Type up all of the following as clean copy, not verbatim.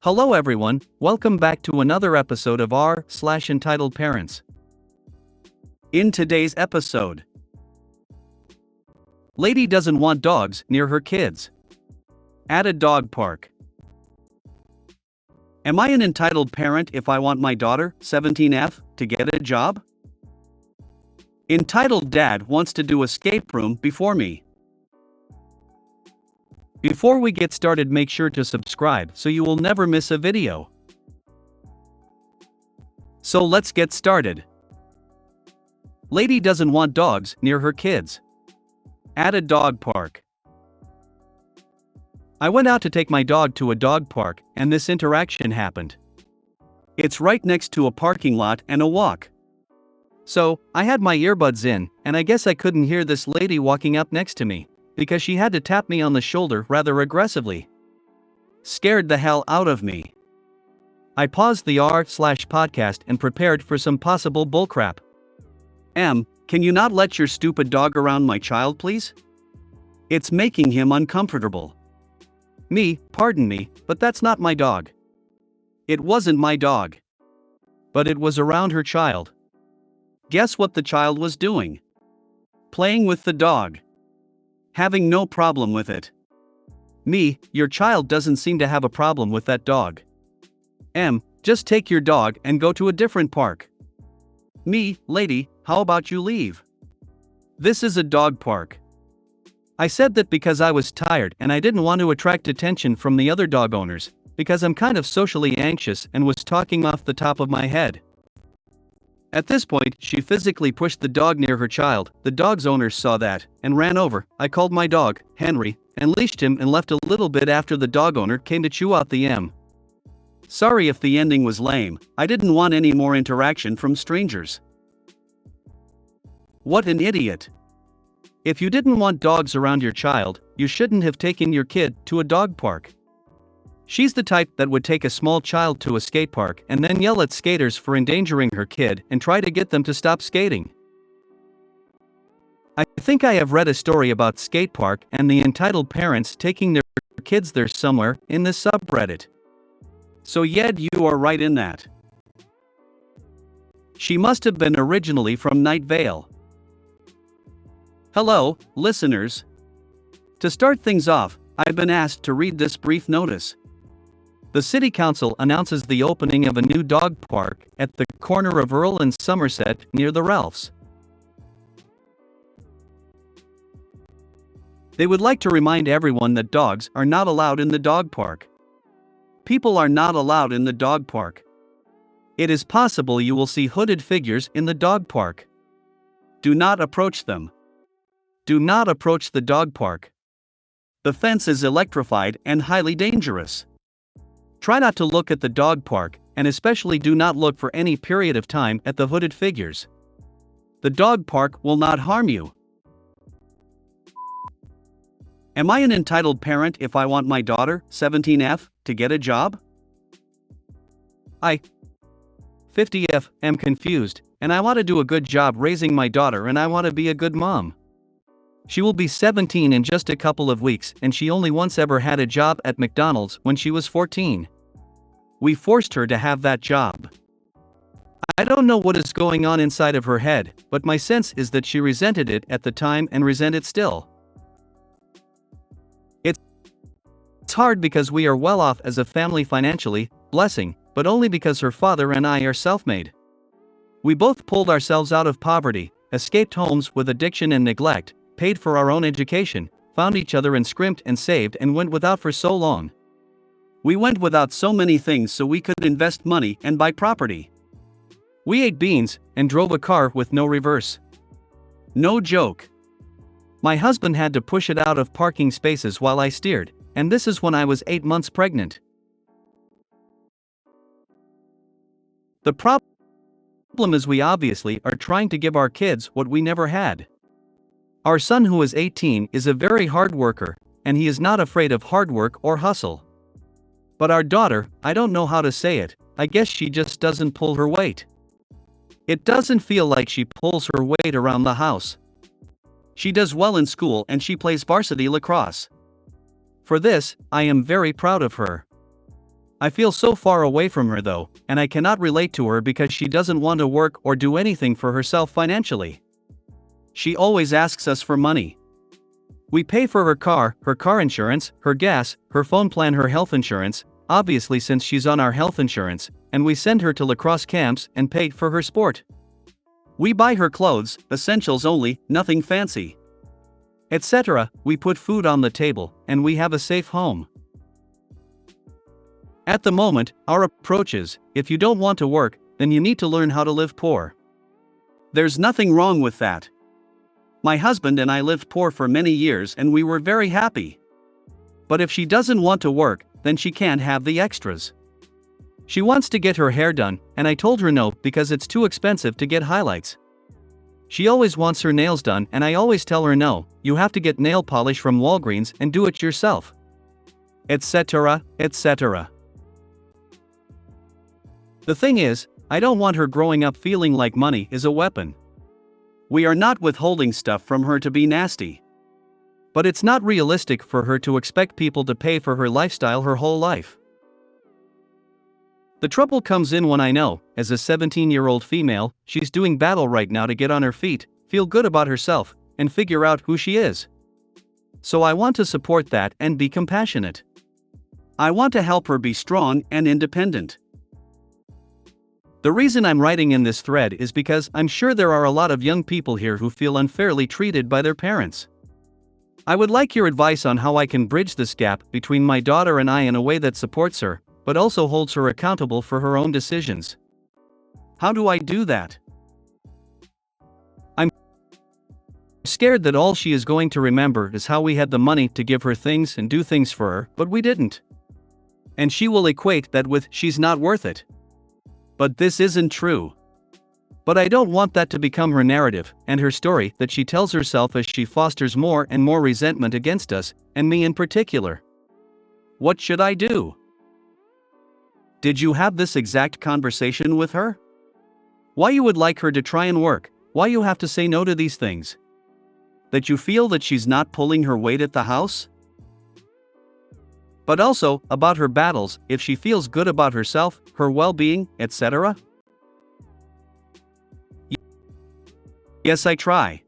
Hello everyone, welcome back to another episode of r/Entitled Parents. In today's episode, lady doesn't want dogs near her kids. At a dog park. Am I an entitled parent if I want my daughter, 17F, to get a job? Entitled dad wants to do escape room before me. Before we get started, make sure to subscribe so you will never miss a video. So let's get started. Lady doesn't want dogs near her kids. At a dog park. I went out to take my dog to a dog park, and this interaction happened. It's right next to a parking lot and a walk. So, I had my earbuds in, and I guess I couldn't hear this lady walking up next to me, because she had to tap me on the shoulder rather aggressively. Scared the hell out of me. I paused the r/podcast and prepared for some possible bullcrap. Can you not let your stupid dog around my child, please? It's making him uncomfortable. Pardon me, but that's not my dog. It wasn't my dog. But it was around her child. Guess what the child was doing? Playing with the dog. Having no problem with it. Your child doesn't seem to have a problem with that dog. Just take your dog and go to a different park. Lady, how about you leave? This is a dog park. I said that because I was tired and I didn't want to attract attention from the other dog owners, because I'm kind of socially anxious and was talking off the top of my head. At this point, she physically pushed the dog near her child. The dog's owners saw that and ran over. I called my dog, Henry, and leashed him and left a little bit after the dog owner came to chew out the Sorry if the ending was lame, I didn't want any more interaction from strangers. What an idiot. If you didn't want dogs around your child, you shouldn't have taken your kid to a dog park. She's the type that would take a small child to a skate park and then yell at skaters for endangering her kid and try to get them to stop skating. I think I have read a story about skate park and the entitled parents taking their kids there somewhere in this subreddit. So yeah, you are right in that. She must have been originally from Night Vale. Hello, listeners. To start things off, I've been asked to read this brief notice. The City Council announces the opening of a new dog park at the corner of Earl and Somerset near the Ralphs. They would like to remind everyone that dogs are not allowed in the dog park. People are not allowed in the dog park. It is possible you will see hooded figures in the dog park. Do not approach them. Do not approach the dog park. The fence is electrified and highly dangerous. Try not to look at the dog park, and especially do not look for any period of time at the hooded figures. The dog park will not harm you. Am I an entitled parent if I want my daughter, 17F, to get a job? I, 50F, am confused, and I want to do a good job raising my daughter and I want to be a good mom. She will be 17 in just a couple of weeks and she only once ever had a job at McDonald's when she was 14. We forced her to have that job. I don't know what is going on inside of her head, but my sense is that she resented it at the time and resent it still. It's hard because we are well off as a family financially, blessing, but only because her father and I are self-made. We both pulled ourselves out of poverty, escaped homes with addiction and neglect, paid for our own education, found each other and scrimped and saved and went without for so long. We went without so many things so we could invest money and buy property. We ate beans and drove a car with no reverse. No joke. My husband had to push it out of parking spaces while I steered, and this is when I was 8 months pregnant. The problem is we obviously are trying to give our kids what we never had. Our son, who is 18, is a very hard worker, and he is not afraid of hard work or hustle. But our daughter, I don't know how to say it, I guess she just doesn't pull her weight. It doesn't feel like she pulls her weight around the house. She does well in school and she plays varsity lacrosse. For this, I am very proud of her. I feel so far away from her though, and I cannot relate to her because she doesn't want to work or do anything for herself financially. She always asks us for money. We pay for her car insurance, her gas, her phone plan, her health insurance, obviously since she's on our health insurance, and we send her to lacrosse camps and pay for her sport. We buy her clothes, essentials only, nothing fancy, etc. We put food on the table, and we have a safe home. At the moment, our approach is, if you don't want to work, then you need to learn how to live poor. There's nothing wrong with that. My husband and I lived poor for many years and we were very happy. But if she doesn't want to work, then she can't have the extras. She wants to get her hair done, and I told her no because it's too expensive to get highlights. She always wants her nails done and I always tell her no, you have to get nail polish from Walgreens and do it yourself. Etc., etc. The thing is, I don't want her growing up feeling like money is a weapon. We are not withholding stuff from her to be nasty. But it's not realistic for her to expect people to pay for her lifestyle her whole life. The trouble comes in when I know, as a 17-year-old female, she's doing battle right now to get on her feet, feel good about herself, and figure out who she is. So I want to support that and be compassionate. I want to help her be strong and independent. The reason I'm writing in this thread is because I'm sure there are a lot of young people here who feel unfairly treated by their parents. I would like your advice on how I can bridge this gap between my daughter and I in a way that supports her, but also holds her accountable for her own decisions. How do I do that? I'm scared that all she is going to remember is how we had the money to give her things and do things for her, but we didn't. And she will equate that with she's not worth it. But this isn't true. But I don't want that to become her narrative and her story that she tells herself as she fosters more and more resentment against us, and me in particular. What should I do? Did you have this exact conversation with her? Why you would like her to try and work, why you have to say no to these things? That you feel that she's not pulling her weight at the house? But also, about her battles, if she feels good about herself, her well-being, etc. Yes, I try.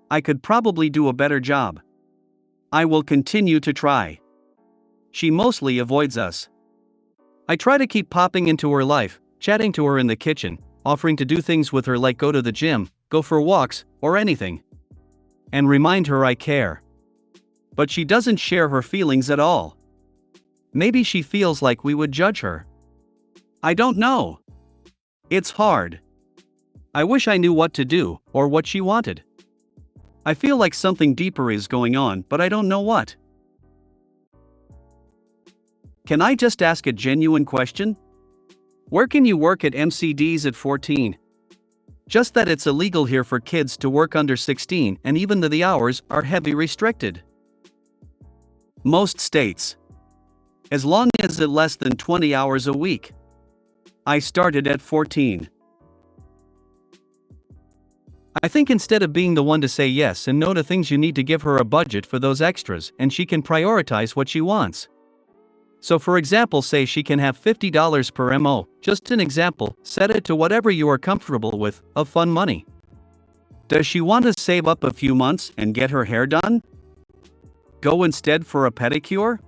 I could probably do a better job. I will continue to try. She mostly avoids us. I try to keep popping into her life, chatting to her in the kitchen, offering to do things with her like go to the gym, go for walks, or anything. And remind her I care. But she doesn't share her feelings at all. Maybe she feels like we would judge her. I don't know. It's hard. I wish I knew what to do, or what she wanted. I feel like something deeper is going on, but I don't know what. Can I just ask a genuine question? Where can you work at MCDs at 14? Just that it's illegal here for kids to work under 16, and even the hours are heavily restricted. Most states. As long as it's less than 20 hours a week. I started at 14. I think instead of being the one to say yes and no to things, you need to give her a budget for those extras and she can prioritize what she wants. So for example, say she can have $50 per MO, just an example, set it to whatever you are comfortable with, of fun money. Does she want to save up a few months and get her hair done? Go instead for a pedicure?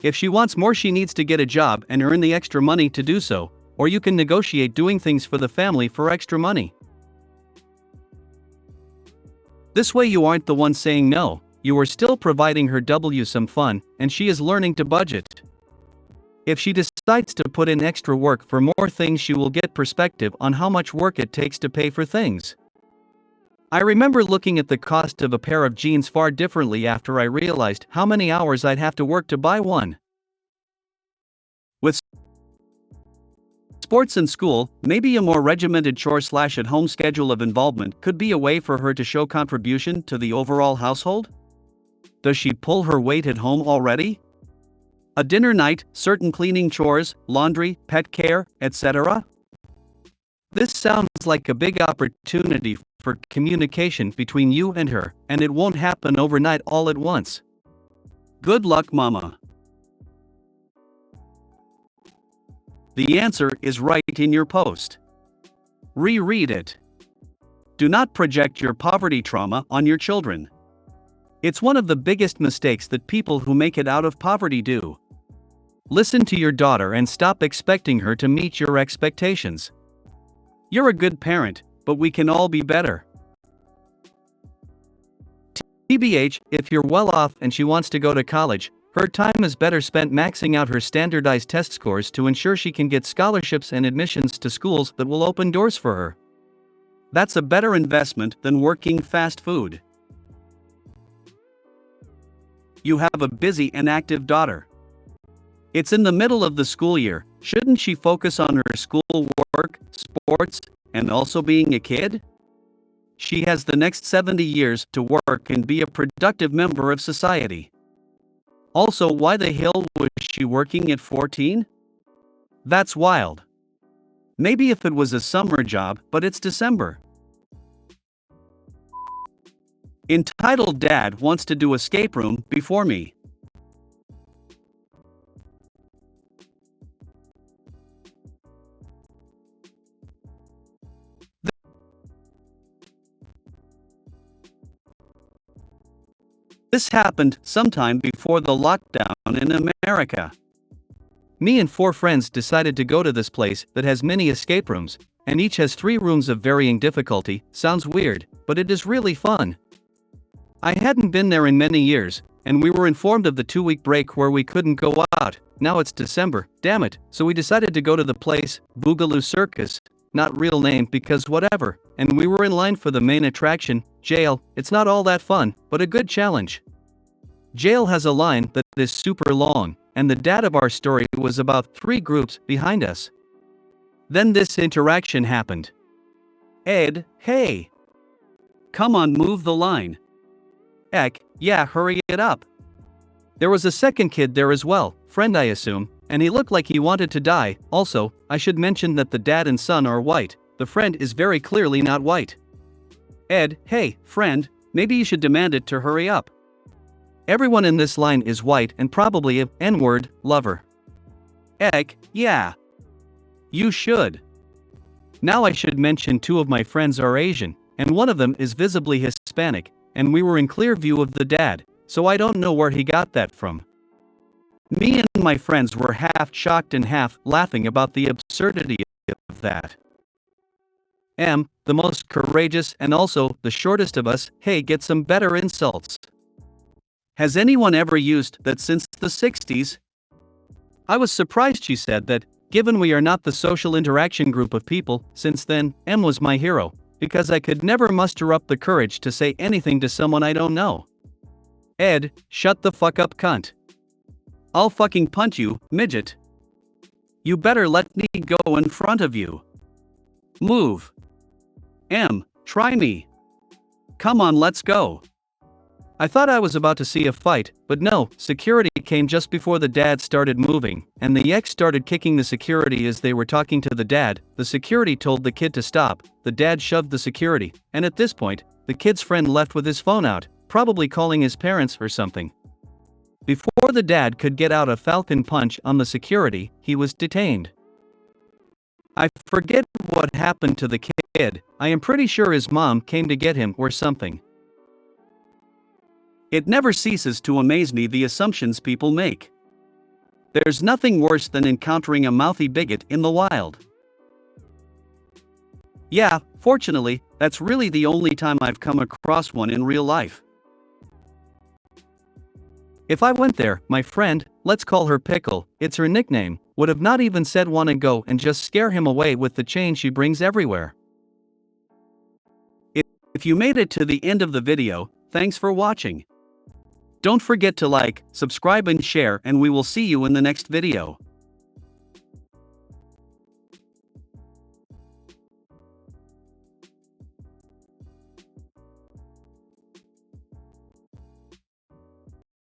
If she wants more, she needs to get a job and earn the extra money to do so, or you can negotiate doing things for the family for extra money. This way you aren't the one saying no, you are still providing her some fun, and she is learning to budget. If she decides to put in extra work for more things, she will get perspective on how much work it takes to pay for things. I remember looking at the cost of a pair of jeans far differently after I realized how many hours I'd have to work to buy one. With sports and school, maybe a more regimented chore/at-home schedule of involvement could be a way for her to show contribution to the overall household. Does she pull her weight at home already? A dinner night, certain cleaning chores, laundry, pet care, etc.? This sounds like a big opportunity for communication between you and her, and it won't happen overnight all at once. Good luck, Mama. The answer is right in your post. Reread it. Do not project your poverty trauma on your children. It's one of the biggest mistakes that people who make it out of poverty do. Listen to your daughter and stop expecting her to meet your expectations. You're a good parent, but we can all be better. TBH, if you're well off and she wants to go to college, her time is better spent maxing out her standardized test scores to ensure she can get scholarships and admissions to schools that will open doors for her. That's a better investment than working fast food. You have a busy and active daughter. It's in the middle of the school year. Shouldn't she focus on her schoolwork, sports, and also being a kid? She has the next 70 years to work and be a productive member of society. Also, why the hell was she working at 14? That's wild. Maybe if it was a summer job, but it's December. Entitled Dad wants to do escape room before me. This happened sometime before the lockdown in America. Me and 4 friends decided to go to this place that has many escape rooms, and each has 3 rooms of varying difficulty. Sounds weird, but it is really fun. I hadn't been there in many years, and we were informed of the 2-week break where we couldn't go out. Now it's December, damn it, so we decided to go to the place, Boogaloo Circus, not real name because whatever, and we were in line for the main attraction, jail. It's not all that fun, but a good challenge. Jail has a line that is super long, and the dad of our story was about 3 groups behind us. Then this interaction happened. Ed, hey! Come on, move the line. Eck, yeah, hurry it up. There was a second kid there as well, friend I assume, and he looked like he wanted to die. Also, I should mention that the dad and son are white. The friend is very clearly not white. Ed, hey, friend, maybe you should demand it to hurry up. Everyone in this line is white and probably a N-word lover. Eck, yeah. You should. Now I should mention 2 of my friends are Asian, and one of them is visibly Hispanic, and we were in clear view of the dad, so I don't know where he got that from. Me and my friends were half shocked and half laughing about the absurdity of that. The most courageous and also the shortest of us, hey, get some better insults. Has anyone ever used that since the 60s? I was surprised she said that, given we are not the social interaction group of people. Since then, M was my hero, because I could never muster up the courage to say anything to someone I don't know. Ed, shut the fuck up, cunt. I'll fucking punch you, midget. You better let me go in front of you. Move. M, try me. Come on, let's go. I thought I was about to see a fight, but no, security came just before the dad started moving, and the ex started kicking the security as they were talking to the dad. The security told the kid to stop, the dad shoved the security, and at this point, the kid's friend left with his phone out, probably calling his parents or something. Before the dad could get out a falcon punch on the security, he was detained. I forget what happened to the kid. I am pretty sure his mom came to get him or something. It never ceases to amaze me the assumptions people make. There's nothing worse than encountering a mouthy bigot in the wild. Yeah, fortunately, that's really the only time I've come across one in real life. If I went there, my friend, let's call her Pickle, it's her nickname, would have not even said wanna go and just scare him away with the chain she brings everywhere. If you made it to the end of the video, thanks for watching. Don't forget to like, subscribe and share, and we will see you in the next video.